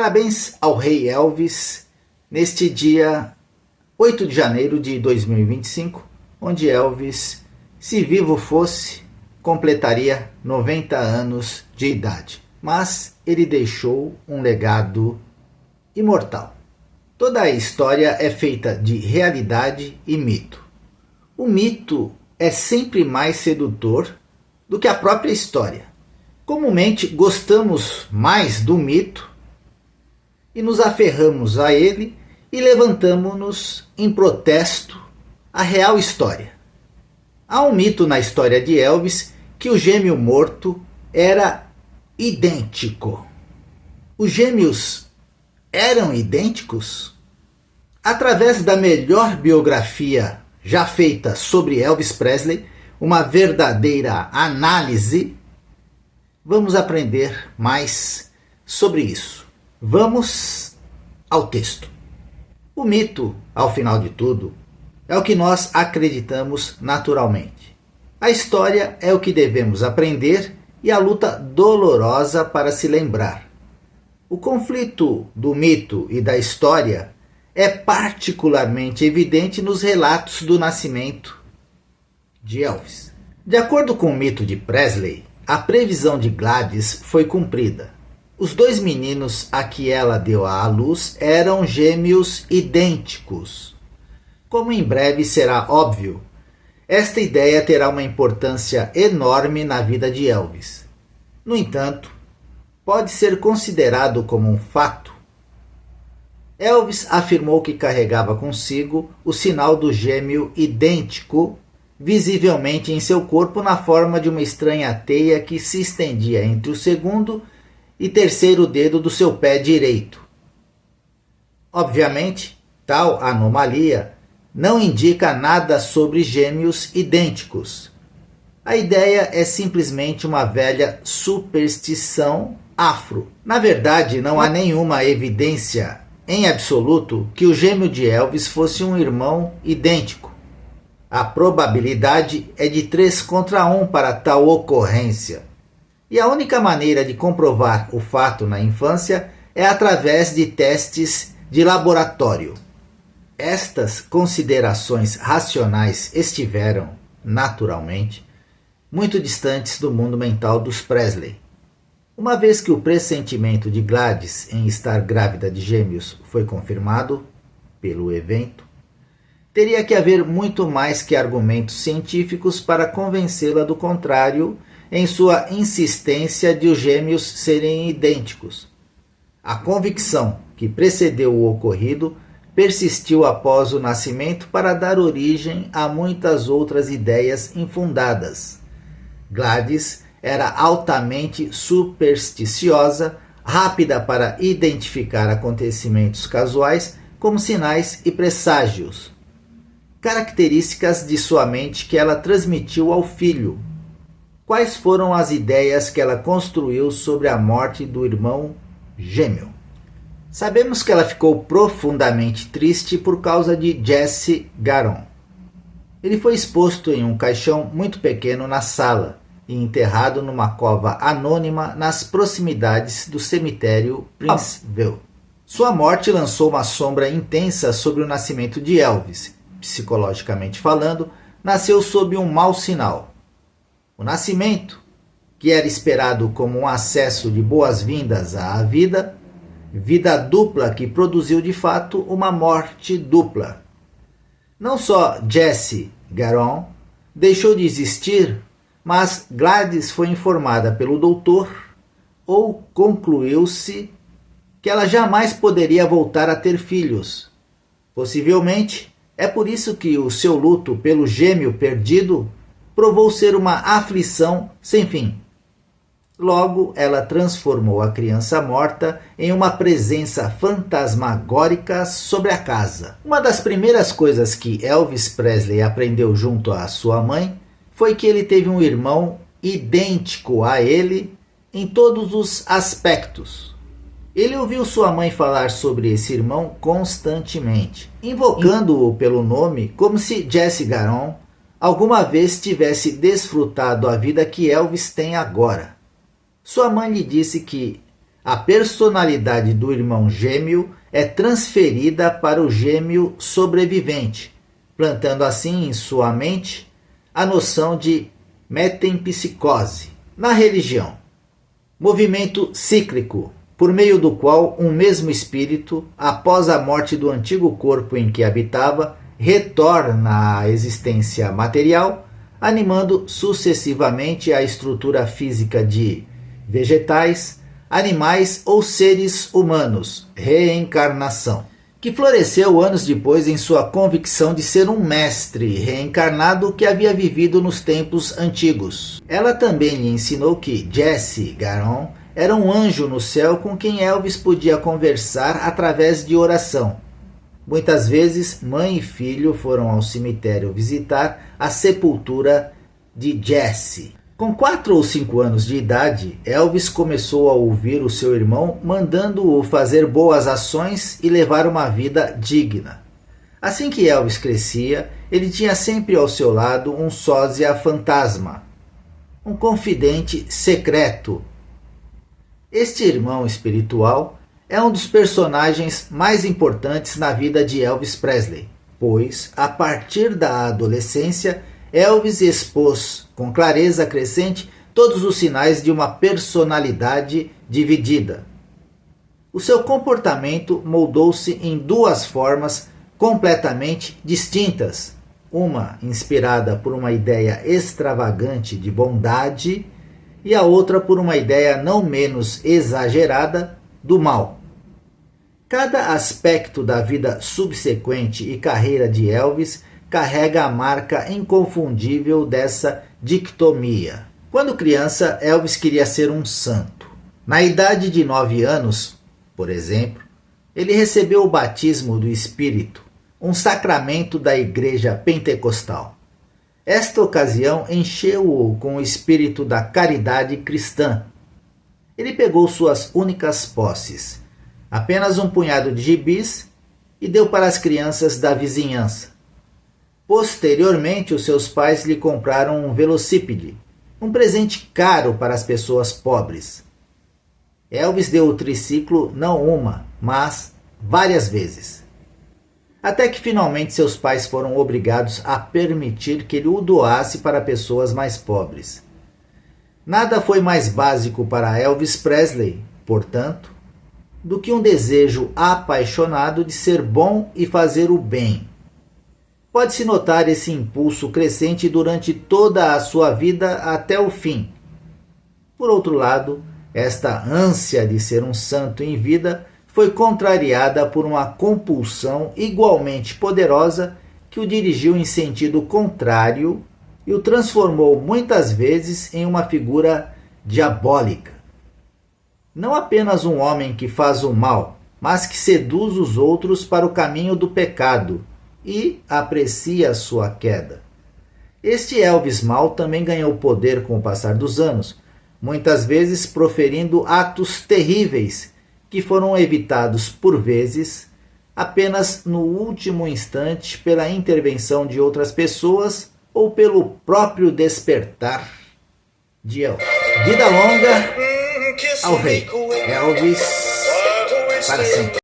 Parabéns ao rei Elvis neste dia 8 de janeiro de 2025, onde Elvis, se vivo fosse, completaria 90 anos de idade. Mas ele deixou um legado imortal. Toda a história é feita de realidade e mito. O mito é sempre mais sedutor do que a própria história. Comumente gostamos mais do mito e nos aferramos a ele e levantamo-nos em protesto à real história. Há um mito na história de Elvis que o gêmeo morto era idêntico. Os gêmeos eram idênticos? Através da melhor biografia já feita sobre Elvis Presley, uma verdadeira análise, vamos aprender mais sobre isso. Vamos ao texto. O mito, ao final de tudo, é o que nós acreditamos naturalmente. A história é o que devemos aprender e a luta dolorosa para se lembrar. O conflito do mito e da história é particularmente evidente nos relatos do nascimento de Elvis. De acordo com o mito de Presley, a previsão de Gladys foi cumprida. Os dois meninos a que ela deu à luz eram gêmeos idênticos. Como em breve será óbvio, esta ideia terá uma importância enorme na vida de Elvis. No entanto, pode ser considerado como um fato. Elvis afirmou que carregava consigo o sinal do gêmeo idêntico, visivelmente em seu corpo na forma de uma estranha teia que se estendia entre o segundo e terceiro dedo do seu pé direito. Obviamente, tal anomalia não indica nada sobre gêmeos idênticos. A ideia é simplesmente uma velha superstição afro. Na verdade, não há nenhuma evidência em absoluto que o gêmeo de Elvis fosse um irmão idêntico. A probabilidade é de 3 contra 1 para tal ocorrência. E a única maneira de comprovar o fato na infância é através de testes de laboratório. Estas considerações racionais estiveram, naturalmente, muito distantes do mundo mental dos Presley. Uma vez que o pressentimento de Gladys em estar grávida de gêmeos foi confirmado pelo evento, teria que haver muito mais que argumentos científicos para convencê-la do contrário em sua insistência de os gêmeos serem idênticos. A convicção que precedeu o ocorrido persistiu após o nascimento para dar origem a muitas outras ideias infundadas. Gladys era altamente supersticiosa, rápida para identificar acontecimentos casuais como sinais e presságios, características de sua mente que ela transmitiu ao filho. Quais foram as ideias que ela construiu sobre a morte do irmão gêmeo? Sabemos que ela ficou profundamente triste por causa de Jesse Garon. Ele foi exposto em um caixão muito pequeno na sala e enterrado numa cova anônima nas proximidades do cemitério Princeville. Sua morte lançou uma sombra intensa sobre o nascimento de Elvis. Psicologicamente falando, nasceu sob um mau sinal. O nascimento, que era esperado como um acesso de boas-vindas à vida dupla que produziu de fato uma morte dupla. Não só Jesse Garon deixou de existir, mas Gladys foi informada pelo doutor ou concluiu-se que ela jamais poderia voltar a ter filhos. Possivelmente, é por isso que o seu luto pelo gêmeo perdido provou ser uma aflição sem fim. Logo, ela transformou a criança morta em uma presença fantasmagórica sobre a casa. Uma das primeiras coisas que Elvis Presley aprendeu junto à sua mãe foi que ele teve um irmão idêntico a ele em todos os aspectos. Ele ouviu sua mãe falar sobre esse irmão constantemente, invocando-o pelo nome como se Jesse Garon alguma vez tivesse desfrutado a vida que Elvis tem agora. Sua mãe lhe disse que a personalidade do irmão gêmeo é transferida para o gêmeo sobrevivente, plantando assim em sua mente a noção de metempsicose. Na religião, movimento cíclico, por meio do qual um mesmo espírito, após a morte do antigo corpo em que habitava, retorna à existência material, animando sucessivamente a estrutura física de vegetais, animais ou seres humanos, reencarnação, que floresceu anos depois em sua convicção de ser um mestre reencarnado que havia vivido nos tempos antigos. Ela também lhe ensinou que Jesse Garon era um anjo no céu com quem Elvis podia conversar através de oração. Muitas vezes, mãe e filho foram ao cemitério visitar a sepultura de Jesse. Com 4 ou 5 anos de idade, Elvis começou a ouvir o seu irmão mandando-o fazer boas ações e levar uma vida digna. Assim que Elvis crescia, ele tinha sempre ao seu lado um sósia fantasma, um confidente secreto. Este irmão espiritual é um dos personagens mais importantes na vida de Elvis Presley, pois, a partir da adolescência, Elvis expôs com clareza crescente todos os sinais de uma personalidade dividida. O seu comportamento moldou-se em 2 formas completamente distintas, uma inspirada por uma ideia extravagante de bondade e a outra por uma ideia não menos exagerada do mal. Cada aspecto da vida subsequente e carreira de Elvis carrega a marca inconfundível dessa dicotomia. Quando criança, Elvis queria ser um santo. Na idade de 9 anos, por exemplo, ele recebeu o batismo do Espírito, um sacramento da Igreja Pentecostal. Esta ocasião encheu-o com o espírito da caridade cristã. Ele pegou suas únicas posses, apenas um punhado de gibis, e deu para as crianças da vizinhança. Posteriormente, os seus pais lhe compraram um velocípede, um presente caro para as pessoas pobres. Elvis deu o triciclo não uma, mas várias vezes. Até que finalmente seus pais foram obrigados a permitir que ele o doasse para pessoas mais pobres. Nada foi mais básico para Elvis Presley, portanto, do que um desejo apaixonado de ser bom e fazer o bem. Pode-se notar esse impulso crescente durante toda a sua vida até o fim. Por outro lado, esta ânsia de ser um santo em vida foi contrariada por uma compulsão igualmente poderosa que o dirigiu em sentido contrário e o transformou muitas vezes em uma figura diabólica. Não apenas um homem que faz o mal, mas que seduz os outros para o caminho do pecado e aprecia sua queda. Este Elvis mau também ganhou poder com o passar dos anos, muitas vezes proferindo atos terríveis que foram evitados por vezes apenas no último instante pela intervenção de outras pessoas ou pelo próprio despertar de Elvis. Vida longa ao rei Elvis para sempre.